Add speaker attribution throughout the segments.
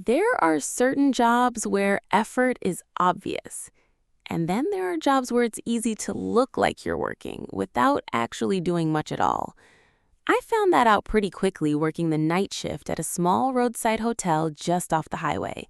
Speaker 1: There are certain jobs where effort is obvious, and then there are jobs where it's easy to look like you're working without actually doing much at all. I found that out pretty quickly working the night shift at a small roadside hotel just off the highway.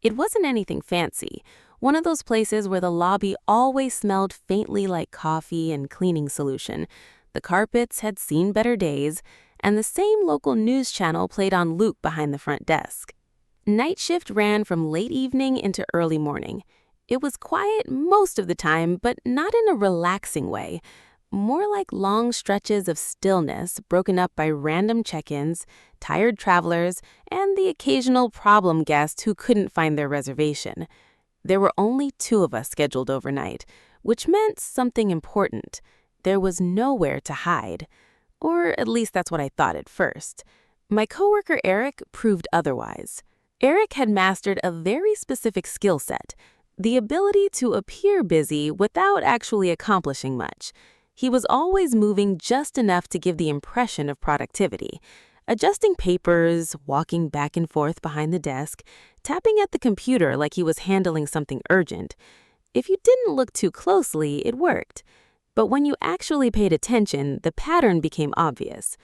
Speaker 1: It wasn't anything fancy, one of those places where the lobby always smelled faintly like coffee and cleaning solution. The carpets had seen better days, and the same local news channel played on loop behind the front desk. Night shift ran from late evening into early morning. It was quiet most of the time, but not in a relaxing way. More like long stretches of stillness broken up by random check-ins, tired travelers, and the occasional problem guest who couldn't find their reservation. There were only 2 of us scheduled overnight, which meant something important. There was nowhere to hide. Or at least that's what I thought at first. My coworker Eric proved otherwise. Eric had mastered a very specific skill set, the ability to appear busy without actually accomplishing much. He was always moving just enough to give the impression of productivity, adjusting papers, walking back and forth behind the desk, tapping at the computer like he was handling something urgent. If you didn't look too closely, it worked. But when you actually paid attention, the pattern became obvious.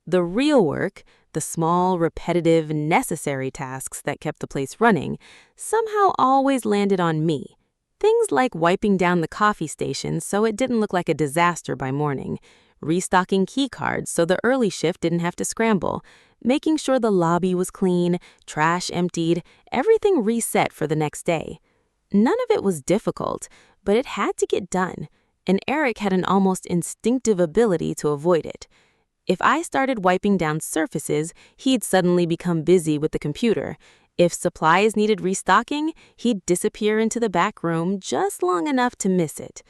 Speaker 1: The real work, the small, repetitive, necessary tasks that kept the place running, somehow always landed on me. Things like wiping down the coffee station so it didn't look like a disaster by morning, restocking key cards so the early shift didn't have to scramble, making sure the lobby was clean, trash emptied, everything reset for the next day. None of it was difficult, but it had to get done, and Eric had an almost instinctive ability to avoid it. If I started wiping down surfaces, he'd suddenly become busy with the computer. If supplies needed restocking, he'd disappear into the back room just long enough to miss it.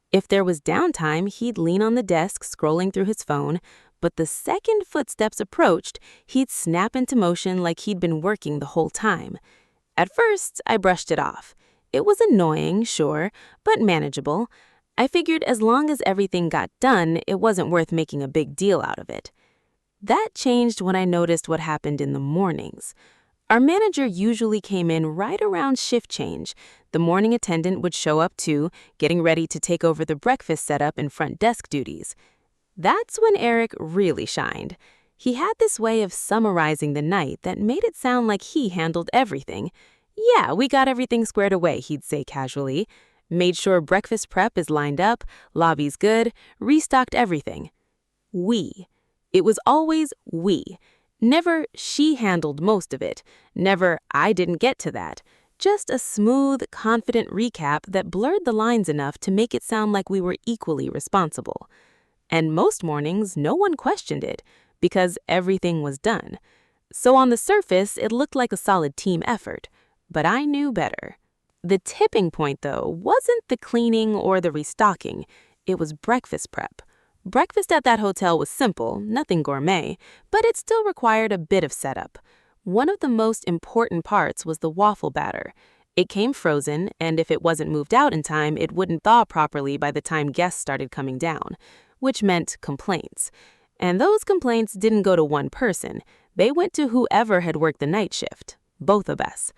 Speaker 1: If there was downtime, he'd lean on the desk scrolling through his phone, but the second footsteps approached, he'd snap into motion like he'd been working the whole time. At first, I brushed it off. It was annoying, sure, but manageable. I figured as long as everything got done, it wasn't worth making a big deal out of it. That changed when I noticed what happened in the mornings. Our manager usually came in right around shift change. The morning attendant would show up too, getting ready to take over the breakfast setup and front desk duties. That's when Eric really shined. He had this way of summarizing the night that made it sound like he handled everything. "Yeah, we got everything squared away," he'd say casually. "Made sure breakfast prep is lined up, lobby's good, restocked everything." We. It was always we. Never "she handled most of it," never "I didn't get to that." Just a smooth, confident recap that blurred the lines enough to make it sound like we were equally responsible. And most mornings, no one questioned it, because everything was done. So on the surface, it looked like a solid team effort. But I knew better. The tipping point, though, wasn't the cleaning or the restocking. It was breakfast prep. Breakfast at that hotel was simple, nothing gourmet, but it still required a bit of setup. One of the most important parts was the waffle batter. It came frozen, and if it wasn't moved out in time, it wouldn't thaw properly by the time guests started coming down, which meant complaints. And those complaints didn't go to one person. They went to whoever had worked the night shift, both of us.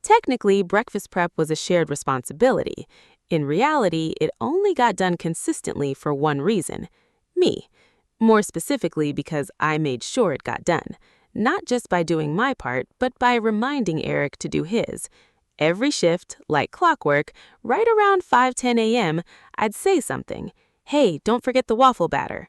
Speaker 1: Technically, breakfast prep was a shared responsibility. In reality, it only got done consistently for one reason: me. More specifically, because I made sure it got done. Not just by doing my part, but by reminding Eric to do his. Every shift, like clockwork, right around 5:10 a.m., I'd say something. "Hey, don't forget the waffle batter."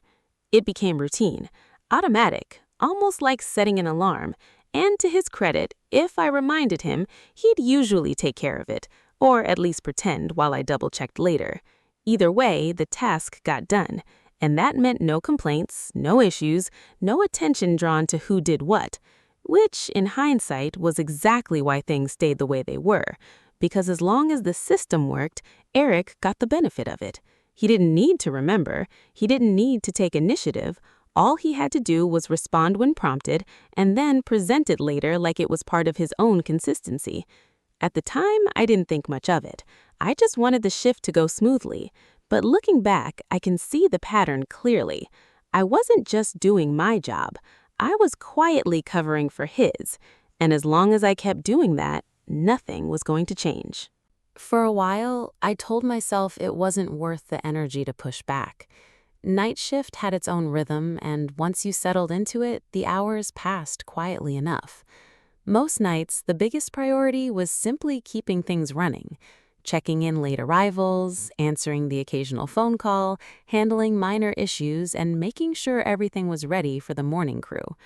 Speaker 1: It became routine, automatic, almost like setting an alarm. And to his credit, if I reminded him, he'd usually take care of it, or at least pretend while I double-checked later. Either way, the task got done, and that meant no complaints, no issues, no attention drawn to who did what, which, in hindsight, was exactly why things stayed the way they were, because as long as the system worked, Eric got the benefit of it. He didn't need to remember, he didn't need to take initiative. All he had to do was respond when prompted and then present it later like it was part of his own consistency. At the time, I didn't think much of it. I just wanted the shift to go smoothly. But looking back, I can see the pattern clearly. I wasn't just doing my job. I was quietly covering for his. And as long as I kept doing that, nothing was going to change. For a while, I told myself it wasn't worth the energy to push back. Night shift had its own rhythm, and once you settled into it, the hours passed quietly enough. Most nights, the biggest priority was simply keeping things running, checking in late arrivals, answering the occasional phone call, handling minor issues, and making sure everything was ready for the morning crew.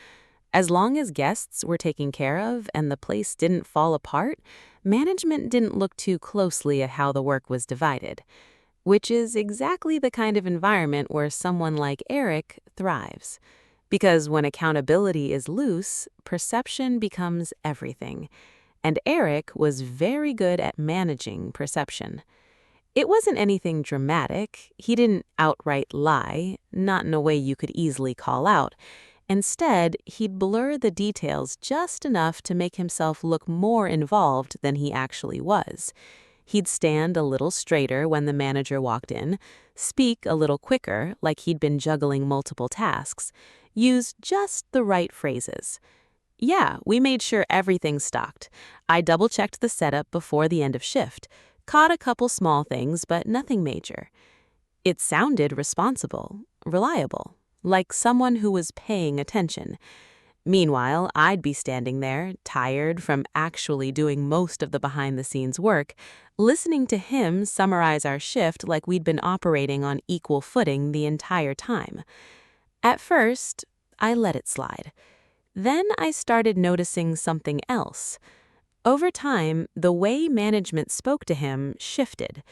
Speaker 1: As long as guests were taken care of and the place didn't fall apart, management didn't look too closely at how the work was divided, which is exactly the kind of environment where someone like Eric thrives. Because when accountability is loose, perception becomes everything. And Eric was very good at managing perception. It wasn't anything dramatic. He didn't outright lie, not in a way you could easily call out. Instead, he'd blur the details just enough to make himself look more involved than he actually was. He'd stand a little straighter when the manager walked in, speak a little quicker like he'd been juggling multiple tasks, use just the right phrases. Yeah, we made sure everything's stocked. I double-checked the setup before the end of shift, caught a couple small things, but nothing major. It sounded responsible, reliable, like someone who was paying attention. Meanwhile, I'd be standing there, tired from actually doing most of the behind-the-scenes work, listening to him summarize our shift like we'd been operating on equal footing the entire time. At first, I let it slide. Then I started noticing something else. Over time, the way management spoke to him shifted.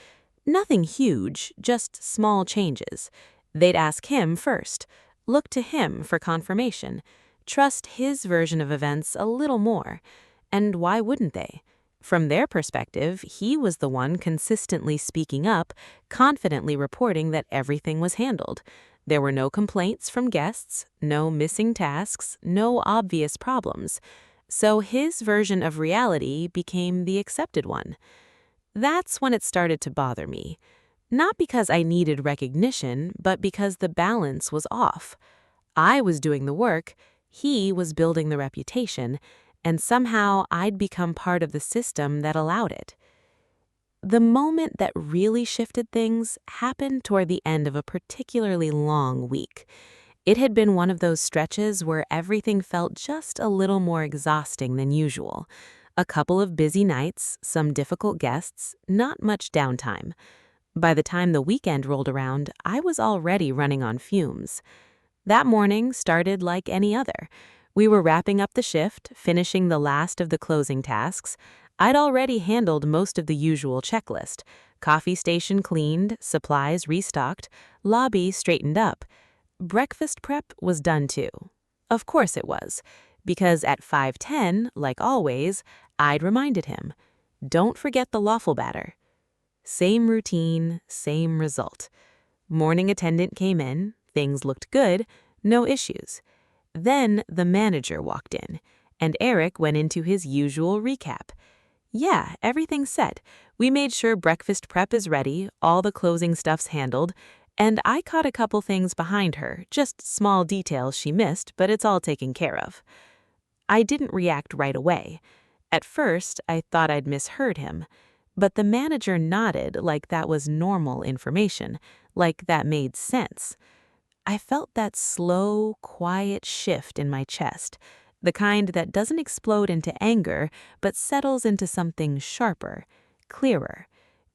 Speaker 1: Nothing huge, just small changes. They'd ask him first, look to him for confirmation, trust his version of events a little more. And why wouldn't they? From their perspective, he was the one consistently speaking up, confidently reporting that everything was handled. There were no complaints from guests, no missing tasks, no obvious problems. So his version of reality became the accepted one. That's when it started to bother me. Not because I needed recognition, but because the balance was off. I was doing the work, he was building the reputation, and somehow I'd become part of the system that allowed it. The moment that really shifted things happened toward the end of a particularly long week. It had been one of those stretches where everything felt just a little more exhausting than usual. A couple of busy nights, some difficult guests, not much downtime. By the time the weekend rolled around, I was already running on fumes. That morning started like any other. We were wrapping up the shift, finishing the last of the closing tasks. I'd already handled most of the usual checklist. Coffee station cleaned, supplies restocked, lobby straightened up. Breakfast prep was done too. Of course it was, because at 5:10, like always, I'd reminded him, don't forget the waffle batter. Same routine, same result. Morning attendant came in, things looked good, no issues. Then the manager walked in, and Eric went into his usual recap. Yeah, everything's set. We made sure breakfast prep is ready, all the closing stuff's handled, and I caught a couple things behind her, just small details she missed, but it's all taken care of. I didn't react right away. At first, I thought I'd misheard him, but the manager nodded like that was normal information, like that made sense. I felt that slow, quiet shift in my chest, the kind that doesn't explode into anger, but settles into something sharper, clearer.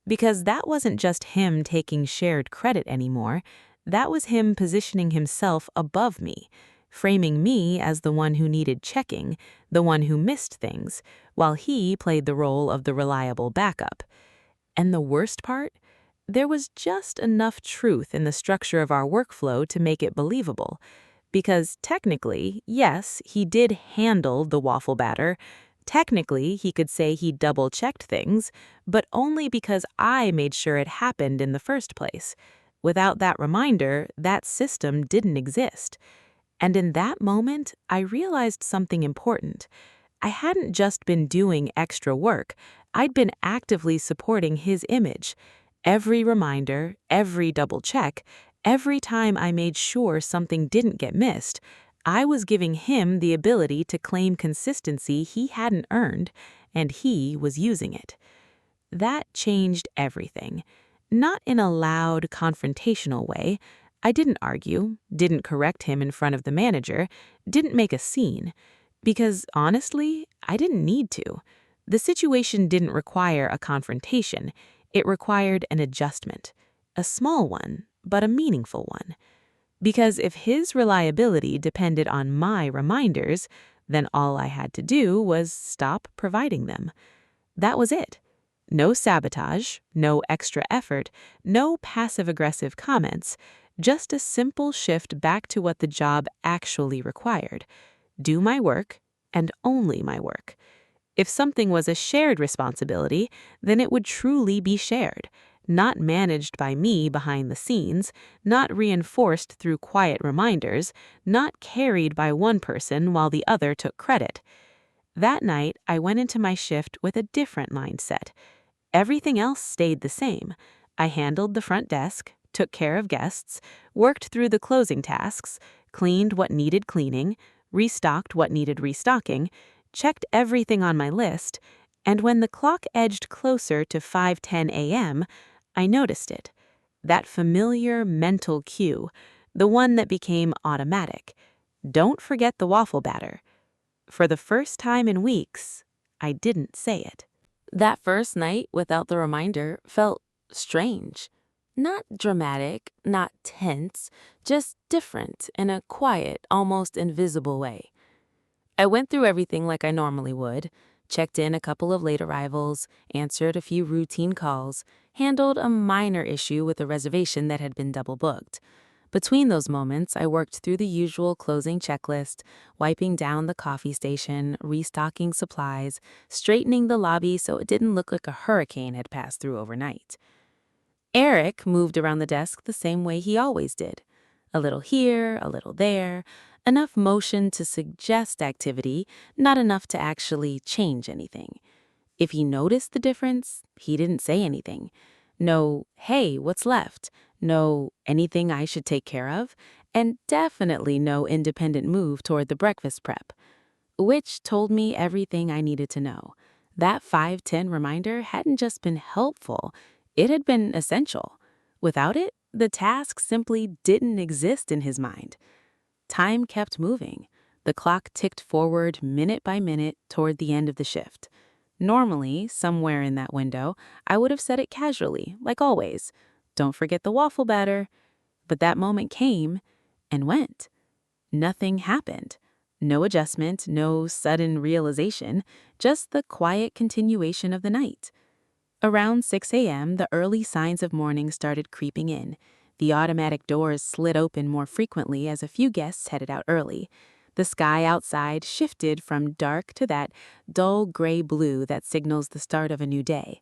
Speaker 1: Because that wasn't just him taking shared credit anymore, that was him positioning himself above me, framing me as the one who needed checking, the one who missed things, while he played the role of the reliable backup. And the worst part? There was just enough truth in the structure of our workflow to make it believable. Because technically, yes, he did handle the waffle batter. Technically, he could say he double-checked things, but only because I made sure it happened in the first place. Without that reminder, that system didn't exist. And in that moment, I realized something important. I hadn't just been doing extra work. I'd been actively supporting his image. Every reminder, every double check, every time I made sure something didn't get missed, I was giving him the ability to claim consistency he hadn't earned, and he was using it. That changed everything. Not in a loud, confrontational way. I didn't argue, didn't correct him in front of the manager, didn't make a scene. Because honestly, I didn't need to. The situation didn't require a confrontation. It required an adjustment. A small one, but a meaningful one. Because if his reliability depended on my reminders, then all I had to do was stop providing them. That was it. No sabotage, no extra effort, no passive-aggressive comments, just a simple shift back to what the job actually required. Do my work, and only my work. If something was a shared responsibility, then it would truly be shared, not managed by me behind the scenes, not reinforced through quiet reminders, not carried by one person while the other took credit. That night, I went into my shift with a different mindset. Everything else stayed the same. I handled the front desk, took care of guests, worked through the closing tasks, cleaned what needed cleaning, restocked what needed restocking, checked everything on my list, and when the clock edged closer to 5:10 a.m., I noticed it. That familiar mental cue, the one that became automatic. Don't forget the waffle batter. For the first time in weeks, I didn't say it. That first night without the reminder felt strange. Not dramatic, not tense, just different in a quiet, almost invisible way. I went through everything like I normally would, checked in a couple of late arrivals, answered a few routine calls, handled a minor issue with a reservation that had been double booked. Between those moments, I worked through the usual closing checklist, wiping down the coffee station, restocking supplies, straightening the lobby so it didn't look like a hurricane had passed through overnight. Eric moved around the desk the same way he always did. A little here, a little there, enough motion to suggest activity, not enough to actually change anything. If he noticed the difference, he didn't say anything. No, hey, what's left? No, anything I should take care of? And definitely no independent move toward the breakfast prep. Which told me everything I needed to know. That 5:10 reminder hadn't just been helpful, it had been essential. Without it, the task simply didn't exist in his mind. Time kept moving. The clock ticked forward minute by minute toward the end of the shift. Normally, somewhere in that window, I would have said it casually, like always. Don't forget the waffle batter. But that moment came and went. Nothing happened. No adjustment, no sudden realization, just the quiet continuation of the night. Around 6 a.m., the early signs of morning started creeping in. The automatic doors slid open more frequently as a few guests headed out early. The sky outside shifted from dark to that dull gray blue that signals the start of a new day.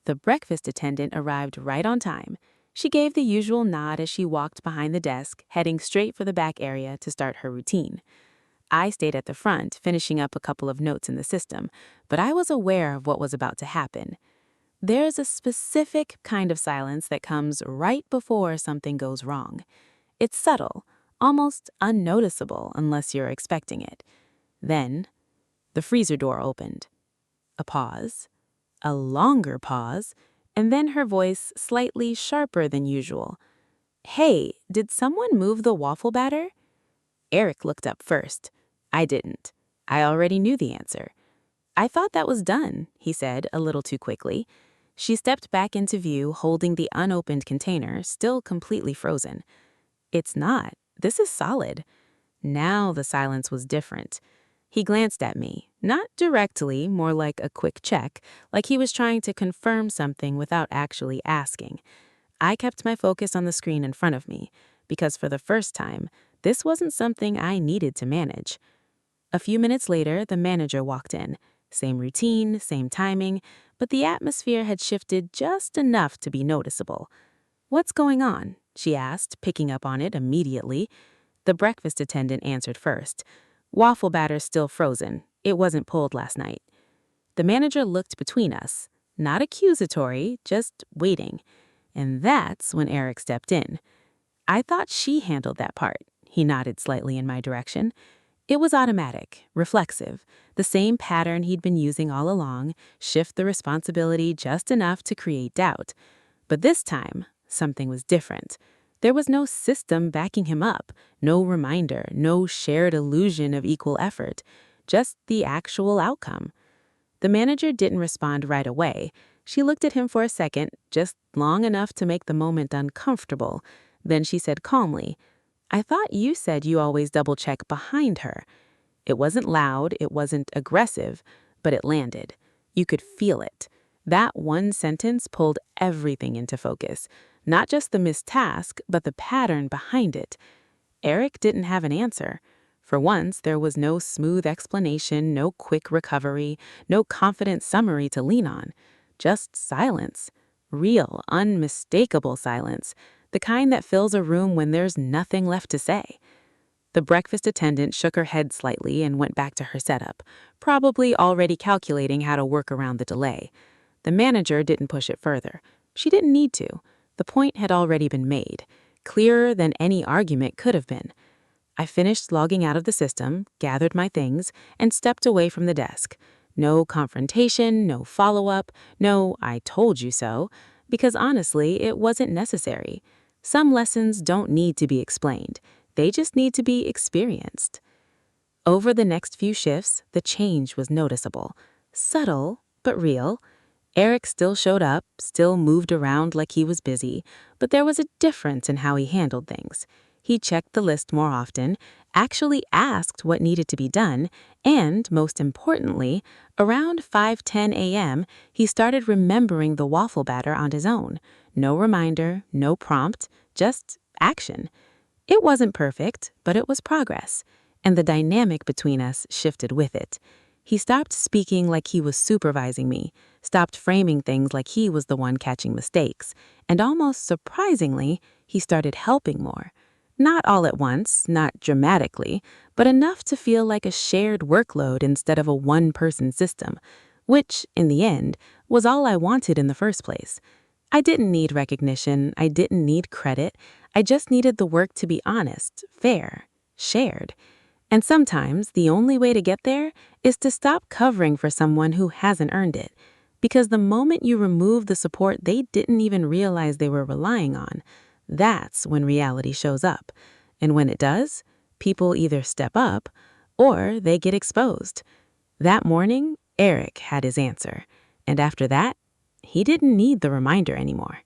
Speaker 1: The breakfast attendant arrived right on time. She gave the usual nod as she walked behind the desk, heading straight for the back area to start her routine. I stayed at the front, finishing up a couple of notes in the system, but I was aware of what was about to happen. There's a specific kind of silence that comes right before something goes wrong. It's subtle, almost unnoticeable unless you're expecting it. Then, the freezer door opened. A pause, a longer pause, and then her voice slightly sharper than usual. Hey, did someone move the waffle batter? Eric looked up first. I didn't. I already knew the answer. I thought that was done, he said a little too quickly. She stepped back into view, holding the unopened container, still completely frozen. It's not. This is solid. Now the silence was different. He glanced at me, not directly, more like a quick check, like he was trying to confirm something without actually asking. I kept my focus on the screen in front of me, because for the first time, this wasn't something I needed to manage. A few minutes later, the manager walked in. Same routine, same timing, but the atmosphere had shifted just enough to be noticeable. What's going on? She asked, picking up on it immediately. The breakfast attendant answered first. Waffle batter's still frozen. It wasn't pulled last night. The manager looked between us, not accusatory, just waiting. And that's when Eric stepped in. I thought she handled that part, He nodded slightly in my direction. It was automatic, reflexive, the same pattern he'd been using all along, shift the responsibility just enough to create doubt. But this time, something was different. There was no system backing him up, no reminder, no shared illusion of equal effort, just the actual outcome. The manager didn't respond right away. She looked at him for a second, just long enough to make the moment uncomfortable. Then she said calmly, "I thought you said you always double-check behind her." It wasn't loud, it wasn't aggressive, but it landed. You could feel it. That one sentence pulled everything into focus. Not just the missed task, but the pattern behind it. Eric didn't have an answer. For once, there was no smooth explanation, no quick recovery, no confident summary to lean on. Just silence. Real, unmistakable silence. The kind that fills a room when there's nothing left to say. The breakfast attendant shook her head slightly and went back to her setup, probably already calculating how to work around the delay. The manager didn't push it further. She didn't need to. The point had already been made, clearer than any argument could have been. I finished logging out of the system, gathered my things, and stepped away from the desk. No confrontation, no follow-up, no "I told you so," because honestly, it wasn't necessary. Some lessons don't need to be explained. They just need to be experienced. Over the next few shifts, the change was noticeable. Subtle, but real. Eric still showed up, still moved around like he was busy, but there was a difference in how he handled things. He checked the list more often, actually asked what needed to be done, and, most importantly, around 5:10 a.m., he started remembering the waffle batter on his own. No reminder, no prompt, just action. It wasn't perfect, but it was progress, and the dynamic between us shifted with it. He stopped speaking like he was supervising me, stopped framing things like he was the one catching mistakes, and almost surprisingly, he started helping more. Not all at once, not dramatically, but enough to feel like a shared workload instead of a one-person system, which, in the end, was all I wanted in the first place. I didn't need recognition, I didn't need credit, I just needed the work to be honest, fair, shared. And sometimes the only way to get there is to stop covering for someone who hasn't earned it. Because the moment you remove the support they didn't even realize they were relying on, that's when reality shows up. And when it does, people either step up or they get exposed. That morning, Eric had his answer. And after that, he didn't need the reminder anymore.